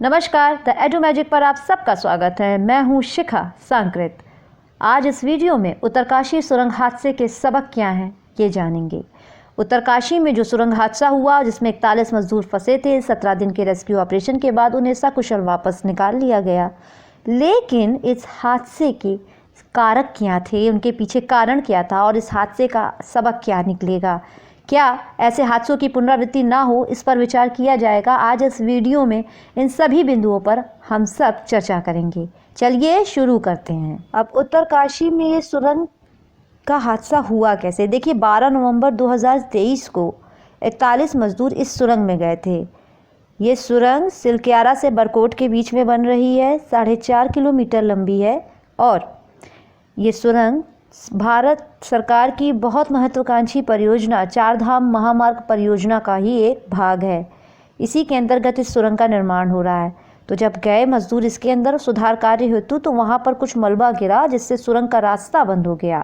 नमस्कार, the edu magic पर आप सबका स्वागत है। मैं हूं शिखा सांकृत। आज इस वीडियो में उत्तरकाशी सुरंग हादसे के सबक क्या हैं ये जानेंगे। उत्तरकाशी में जो सुरंग हादसा हुआ जिसमें 41 मजदूर फंसे थे, 17 दिन के रेस्क्यू ऑपरेशन के बाद उन्हें सकुशल वापस निकाल लिया गया। लेकिन इस हादसे के कारक क्या थे, उनके पीछे कारण क्या था और इस हादसे का सबक क्या निकलेगा, क्या ऐसे हादसों की पुनरावृत्ति ना हो, इस पर विचार किया जाएगा। आज इस वीडियो में इन सभी बिंदुओं पर हम सब चर्चा करेंगे। चलिए शुरू करते हैं। अब उत्तरकाशी में ये सुरंग का हादसा हुआ कैसे। देखिए, 12 नवंबर 2023 को 41 मजदूर इस सुरंग में गए थे। ये सुरंग सिलक्यारा से बरकोट के बीच में बन रही है, 4.5 किलोमीटर लंबी है और ये सुरंग भारत सरकार की बहुत महत्वाकांक्षी परियोजना चारधाम महामार्ग परियोजना का ही एक भाग है। इसी के अंतर्गत इस सुरंग का निर्माण हो रहा है। तो जब गए मजदूर इसके अंदर सुधार कार्य हेतु, तो वहाँ पर कुछ मलबा गिरा जिससे सुरंग का रास्ता बंद हो गया।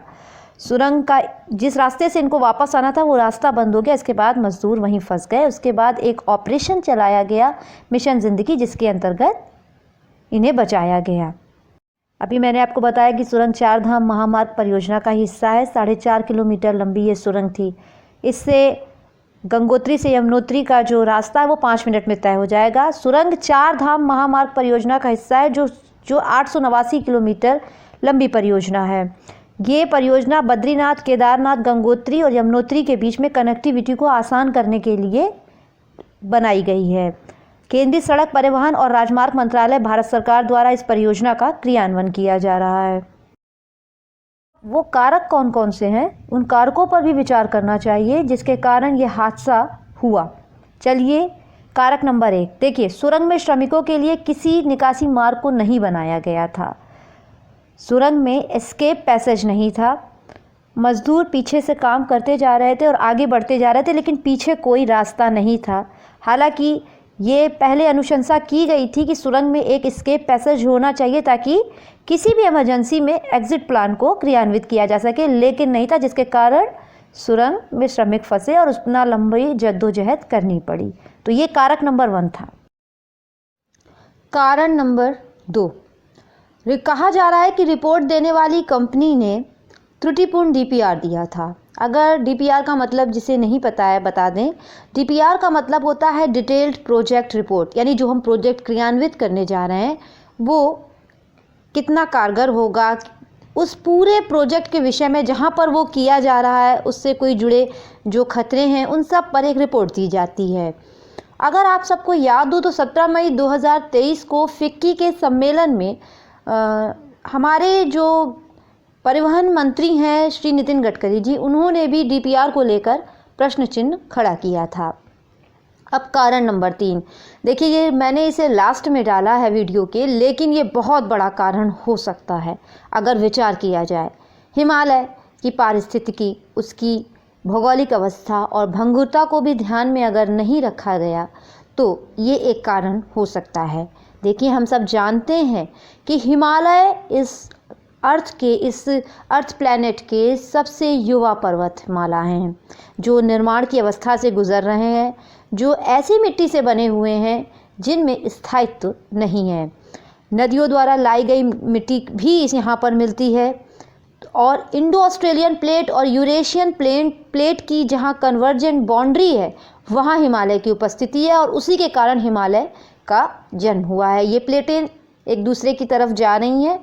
सुरंग का जिस रास्ते से इनको वापस आना था वो रास्ता बंद हो गया। इसके बाद मजदूर वहीं फंस गए। उसके बाद एक ऑपरेशन चलाया गया, मिशन ज़िंदगी, जिसके अंतर्गत इन्हें बचाया गया। अभी मैंने आपको बताया कि सुरंग चारधाम महामार्ग परियोजना का हिस्सा है। 4.5 किलोमीटर लंबी ये सुरंग थी। इससे गंगोत्री से यमुनोत्री का जो रास्ता है वो 5 मिनट में तय हो जाएगा। सुरंग चारधाम महामार्ग परियोजना का हिस्सा है जो 889 किलोमीटर लंबी परियोजना है। ये परियोजना बद्रीनाथ, केदारनाथ, गंगोत्री और यमुनोत्री के बीच में कनेक्टिविटी को आसान करने के लिए बनाई गई है। केंद्रीय सड़क परिवहन और राजमार्ग मंत्रालय, भारत सरकार द्वारा इस परियोजना का क्रियान्वयन किया जा रहा है। वो कारक कौन कौन से हैं, उन कारकों पर भी विचार करना चाहिए जिसके कारण ये हादसा हुआ। चलिए, कारक नंबर 1 देखिए, सुरंग में श्रमिकों के लिए किसी निकासी मार्ग को नहीं बनाया गया था। सुरंग में एस्केप पैसेज नहीं था। मजदूर पीछे से काम करते जा रहे थे और आगे बढ़ते जा रहे थे, लेकिन पीछे कोई रास्ता नहीं था। हालांकि ये पहले अनुशंसा की गई थी कि सुरंग में एक एस्केप पैसेज होना चाहिए ताकि किसी भी इमरजेंसी में एग्जिट प्लान को क्रियान्वित किया जा सके, लेकिन नहीं था, जिसके कारण सुरंग में श्रमिक फंसे और उतना लंबी जद्दोजहद करनी पड़ी। तो ये कारक नंबर 1 था। कारण नंबर 2, कहा जा रहा है कि रिपोर्ट देने वाली कंपनी ने त्रुटिपूर्ण डीपीआर दिया था। अगर डीपीआर का मतलब जिसे नहीं पता है बता दें। डीपीआर का मतलब होता है डिटेल्ड प्रोजेक्ट रिपोर्ट, यानी जो हम प्रोजेक्ट क्रियान्वित करने जा रहे हैं वो कितना कारगर होगा, उस पूरे प्रोजेक्ट के विषय में जहाँ पर वो किया जा रहा है उससे कोई जुड़े जो खतरे हैं उन सब पर एक रिपोर्ट दी जाती है। अगर आप सबको याद हो तो 17 मई 2023 को फिक्की के सम्मेलन में हमारे जो परिवहन मंत्री हैं श्री नितिन गडकरी जी, उन्होंने भी डीपीआर को लेकर प्रश्न चिन्ह खड़ा किया था। अब कारण नंबर 3 देखिए, ये मैंने इसे लास्ट में डाला है वीडियो के, लेकिन ये बहुत बड़ा कारण हो सकता है अगर विचार किया जाए। हिमालय की पारिस्थितिकी, उसकी भौगोलिक अवस्था और भंगुरता को भी ध्यान में अगर नहीं रखा गया तो ये एक कारण हो सकता है। देखिए, हम सब जानते हैं कि हिमालय इस अर्थ प्लैनेट के सबसे युवा पर्वतमाला हैं, जो निर्माण की अवस्था से गुजर रहे हैं, जो ऐसी मिट्टी से बने हुए हैं जिनमें स्थायित्व नहीं है। नदियों द्वारा लाई गई मिट्टी भी इस यहाँ पर मिलती है और इंडो ऑस्ट्रेलियन प्लेट और यूरेशियन प्लेट की जहाँ कन्वर्जेंट बाउंड्री है वहाँ हिमालय की उपस्थिति है और उसी के कारण हिमालय का जन्म हुआ है। ये प्लेटें एक दूसरे की तरफ जा रही हैं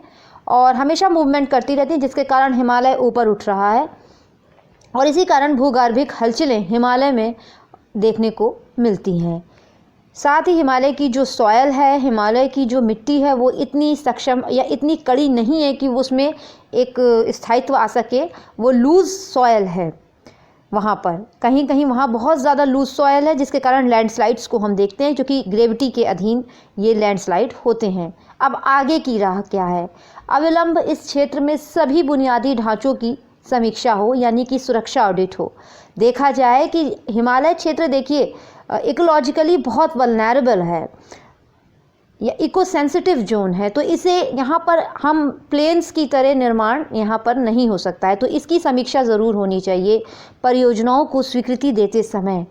और हमेशा मूवमेंट करती रहती हैं, जिसके कारण हिमालय ऊपर उठ रहा है और इसी कारण भूगर्भिक हलचलें हिमालय में देखने को मिलती हैं। साथ ही हिमालय की जो सॉयल है, हिमालय की जो मिट्टी है, वो इतनी सक्षम या इतनी कड़ी नहीं है कि उसमें एक स्थायित्व आ सके। वो लूज़ सॉयल है। वहाँ पर कहीं कहीं वहाँ बहुत ज़्यादा लूज सॉयल है, जिसके कारण लैंडस्लाइड्स को हम देखते हैं, क्योंकि ग्रेविटी के अधीन ये लैंडस्लाइड होते हैं। अब आगे की राह क्या है? अविलंब इस क्षेत्र में सभी बुनियादी ढांचों की समीक्षा हो, यानी कि सुरक्षा ऑडिट हो। देखा जाए कि हिमालय क्षेत्र, देखिए, इकोलॉजिकली बहुत वल्नरेबल है या इको सेंसिटिव जोन है, तो इसे यहाँ पर हम प्लेन्स की तरह निर्माण यहाँ पर नहीं हो सकता है। तो इसकी समीक्षा ज़रूर होनी चाहिए। परियोजनाओं को स्वीकृति देते समय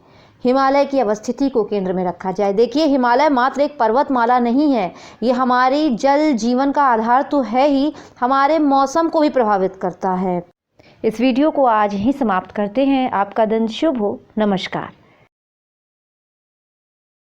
हिमालय की अवस्थिति को केंद्र में रखा जाए। देखिए, हिमालय मात्र एक पर्वतमाला नहीं है, ये हमारी जल जीवन का आधार तो है ही, हमारे मौसम को भी प्रभावित करता है। इस वीडियो को आज ही समाप्त करते हैं। आपका दिन शुभ हो। नमस्कार।